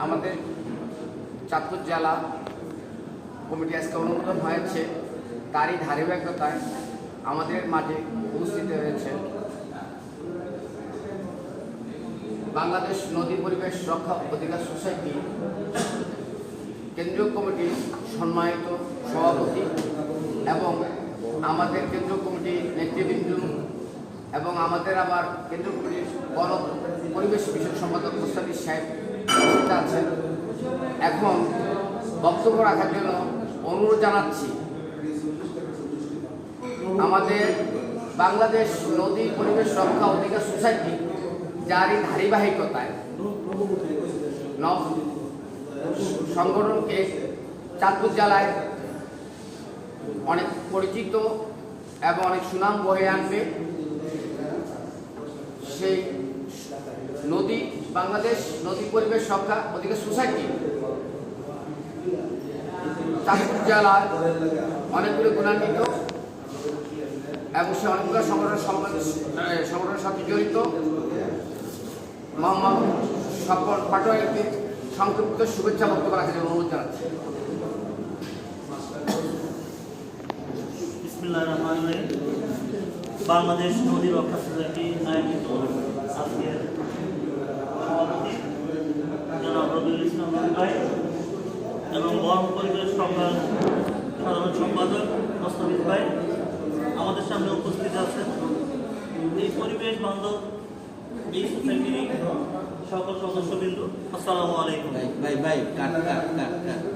আমাদের চাঁদপুর জেলা কমিটি আজকে অনুমোদন হয়েছে, তারই ধারাবাহিকতায় আমাদের মাঝে উপস্থিত হয়েছে বাংলাদেশ নদী পরিবেশ রক্ষা অধিকার সোসাইটি কেন্দ্রীয় কমিটির সম্মানিত সভাপতি এবং আমাদের কেন্দ্রীয় কমিটির নেতৃবৃন্দ এবং আমাদের আবার কেন্দ্রীয় কমিটির বন পরিবেশ বিষয়ক সম্পাদক মুস্তাফিজ সাহেব উপস্থিত আছেন। এখন বক্তব্য রাখার জন্য অনুরোধ জানাচ্ছি আমাদের বাংলাদেশ নদী পরিবেশ রক্ষা অধিকার সোসাইটি, যারই ধারাবাহিকতায় সংগঠনকে চাঁদপুর জেলায় অনেক পরিচিত এবং অনেক সুনাম বয়ে আনবে। সেই বাংলাদেশ নদী পরিবেশ রক্ষা অধিকার সোসাইটি চাঁদপুর জেলার অনেকগুলো গুণান্বিত এবং সে অনেকগুলো সংগঠনের সাথে জড়িত। মোহাম্মদ স্বপন পাটোয়ারিকে সংক্ষিপ্ত শুভেচ্ছা বক্তব্য রাখার জন্য অনুরোধ জানাচ্ছি। বিসমিল্লাহির রহমানির রহিম। বাংলাদেশ নদী রক্ষা সোসাইটি আয়োজিত আজকের সভাপতি জনাব রবিউল ইসলাম ভাই এবং বন পরিবেশ রক্ষার সাধারণ সম্পাদক মুস্তাফিজ ভাই আমাদের সামনে উপস্থিত আছেন। এই পরিবেশ বান্ধব এই সোসাইটির সকল সদস্যবৃন্দ, আসসালামু আলাইকুম।